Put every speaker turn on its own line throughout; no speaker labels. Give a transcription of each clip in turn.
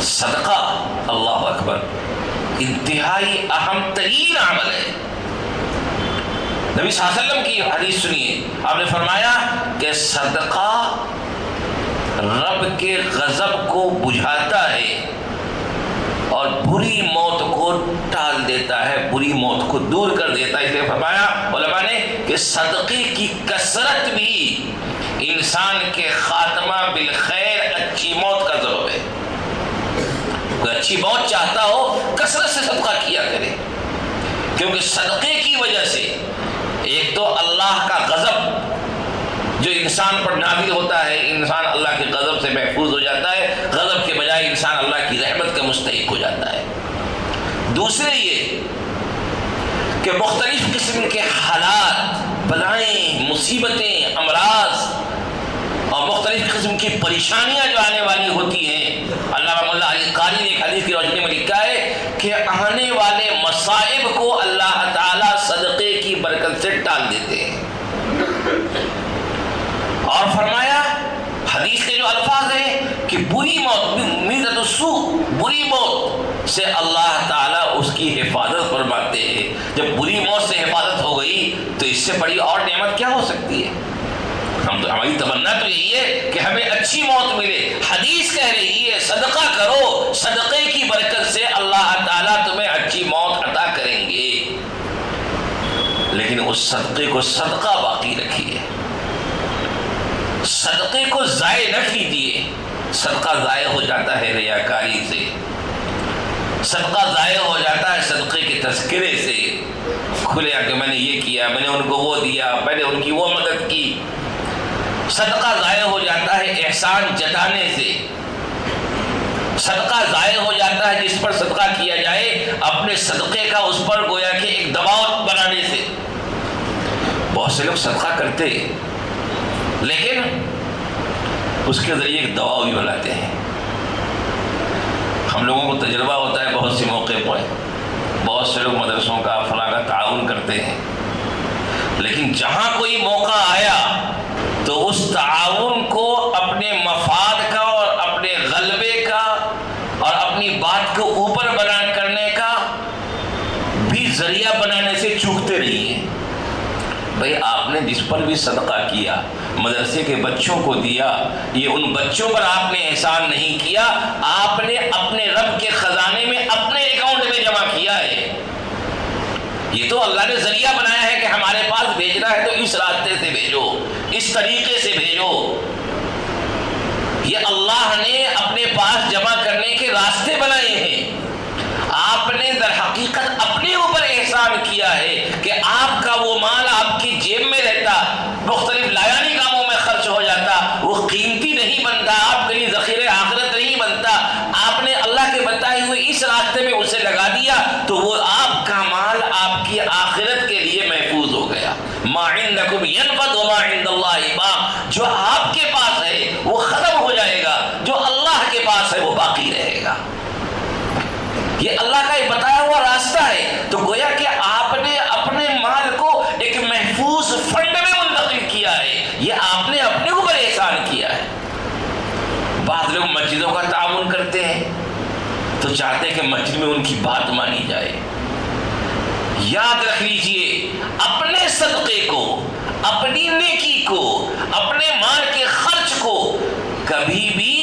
صدقہ اللہ اکبر انتہائی اہم ترین عمل ہے۔ نبی صلی اللہ علیہ وسلم کی حدیث سنیے، آپ نے فرمایا کہ صدقہ رب کے غضب کو بجھاتا ہے اور بری موت کو ٹال دیتا ہے، بری موت کو دور کر دیتا ہے۔ اس لیے فرمایا علماء نے کہ صدقے کی کثرت بھی انسان کے خاتمہ بالخیر، اچھی موت کا سبب ہے۔ کوئی اچھی موت چاہتا ہو کثرت سے صدقہ کیا کرے، کیونکہ صدقے کی وجہ سے ایک تو اللہ کا غضب جو انسان پر نازل ہوتا ہے، انسان اللہ کے غضب سے محفوظ ہو جاتا ہے، غضب کے بجائے انسان اللہ کی رحمت کا مستحق ہو جاتا ہے۔ دوسرے یہ کہ مختلف قسم کے حالات، بلائیں، مصیبتیں، امراض اور مختلف قسم کی پریشانیاں جو آنے والی ہوتی ہیں، علامہ مولا علی قاری نے ایک حدیث کی روشنی میں لکھا ہے کہ آنے والے مصائب کو اللہ تعالیٰ صدقے کی برکت سے ٹال دیتے ہیں۔ اور فرمایا حدیث کے جو الفاظ ہیں کہ بری موت، میتۃ السوء، بری موت سے اللہ تعالیٰ اس کی حفاظت فرماتے ہیں۔ جب بری موت سے حفاظت ہو گئی تو اس سے بڑی اور نعمت کیا ہو سکتی ہے؟ ہماری تمنا تو یہی ہے کہ ہمیں اچھی موت ملے۔ حدیث کہہ رہی ہے صدقہ کرو، صدقے کی برکت سے اللہ تعالیٰ تمہیں اچھی موت عطا کریں گے، لیکن اس صدقے کو صدقہ باقی رکھیے، صدقے کو ضائع نہ کیجیے۔ صدقہ ضائع ہو جاتا ہے ریاکاری سے، صدقہ ضائع ہو جاتا ہے صدقے کے تذکرے سے، کھلے آ کہ میں نے یہ کیا، میں نے ان کو وہ دیا، میں نے ان کی وہ مدد کی۔ صدقہ ضائع ہو جاتا ہے احسان جتانے سے، صدقہ ضائع ہو جاتا ہے جس پر صدقہ کیا جائے اپنے صدقے کا اس پر گویا کہ ایک دباؤ بنانے سے۔ بہت سے لوگ صدقہ کرتے لیکن اس کے ذریعے ایک دباؤ بھی بناتے ہیں۔ ہم لوگوں کو تجربہ ہوتا ہے بہت سے موقع پر، بہت سے لوگ مدرسوں کا فلاں کا تعاون کرتے ہیں، لیکن جہاں کوئی موقع آیا تو اس تعاون کو اپنے مفاد کا اور اپنے غلبے کا اور اپنی بات کو اوپر بیان کرنے کا بھی ذریعہ بنانے سے چوکتے نہیں ہیں۔ بھئی آپ نے جس پر بھی صدقہ کیا، مدرسے کے بچوں کو دیا، یہ ان بچوں پر آپ نے احسان نہیں کیا، آپ نے اپنے رب کے خزانے میں اپنے اکاؤنٹ میں جمع کیا ہے۔ یہ تو اللہ نے ذریعہ بنایا ہے کہ ہمارے پاس بھیجنا ہے تو اس راستے سے بھیجو، اس طریقے سے بھیجو۔ یہ اللہ نے اپنے پاس جمع کرنے کے راستے بنائے ہیں۔ آپ نے در حقیقت اپنے اوپر احسان کیا ہے کہ آپ کا وہ مال آپ کی جیب میں رہتا، مختلف لایانی کاموں میں خرچ ہو جاتا، وہ قیمتی نہیں بنتا، آپ کے لیے ذخیرہ آخرت نہیں بنتا۔ آپ نے اللہ کے بتائے ہوئے اس راستے میں اسے لگا دیا تو وہ آپ کا مال آپ کی آخرت کے لیے محفوظ ہو گیا۔ ما عندکم ینفد وما عند اللہ باق، جو آپ کے پاس ہے وہ ختم ہو جائے گا، جو اللہ کے پاس ہے وہ باقی رہے گا۔ یہ اللہ کا ایک بتایا ہوا راستہ ہے۔ تو گویا کہ آپ نے اپنے مال کو ایک محفوظ فنڈ میں منتقل کیا ہے، یہ آپ نے اپنے اوپر احسان کیا ہے۔ بعض لوگ مسجدوں کا تعاون کرتے ہیں تو چاہتے ہیں کہ مسجد میں ان کی بات مانی جائے۔ یاد رکھ لیجئے اپنے صدقے کو، اپنی نیکی کو، اپنے مال کے خرچ کو کبھی بھی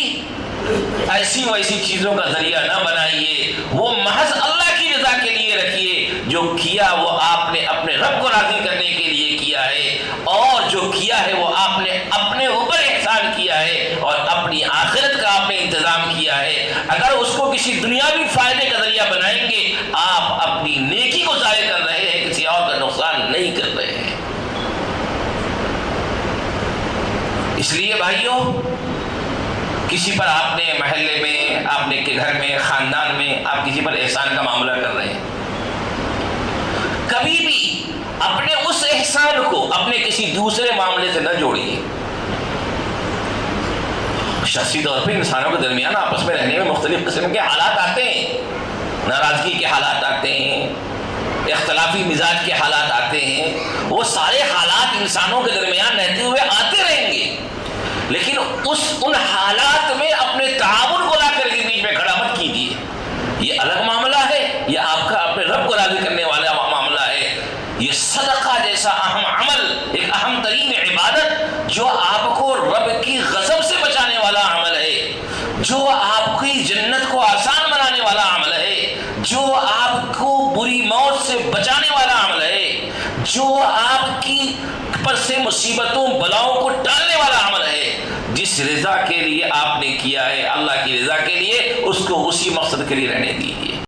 ایسی ویسی چیزوں کا ذریعہ نہ بنائیے، وہ محض اللہ کی رضا کے لیے رکھیے۔ جو کیا وہ آپ نے اپنے رب کو راضی کرنے کے لیے کیا ہے، اور جو کیا ہے وہ آپ نے اپنے اوپر احسان کیا ہے اور اپنی آخرت کا آپ نے انتظام کیا ہے۔ اگر اس کو کسی دنیاوی فائدے کا ذریعہ بنائیں گے آپ اپنی نیکی کو ضائع کر رہے ہیں، کسی اور کا نقصان نہیں کر رہے ہیں۔ اس لیے بھائیوں، کسی پر آپ نے محلے میں، آپ نے کے گھر میں، خاندان میں آپ کسی پر احسان کا معاملہ کر رہے ہیں، کبھی بھی اپنے اس احسان کو اپنے کسی دوسرے معاملے سے نہ جوڑیے۔ شخصی طور پہ انسانوں کے درمیان آپس میں رہنے میں مختلف قسم کے حالات آتے ہیں، ناراضگی کے حالات آتے ہیں، اختلافی مزاج کے حالات آتے ہیں، وہ سارے حالات انسانوں کے درمیان رہتے ہوئے آتے رہیں گے، لیکن ان حالات میں اپنے تعاون کو لا کر کے بیچ میں کھڑا مت اہم عمل، ایک اہم ترین عبادت جو آپ کو رب کی غضب سے بچانے والا عمل ہے، جو آپ کی جنت کو آسان بنانے والا عمل ہے، جو آپ کو بری موت سے بچانے والا عمل ہے، جو آپ کی پر سے مصیبتوں بلاؤں کو ٹالنے والا عمل ہے، جس رضا کے لیے آپ نے کیا ہے، اللہ کی رضا کے لیے، اس کو اسی مقصد کے لیے رہنے دیجیے۔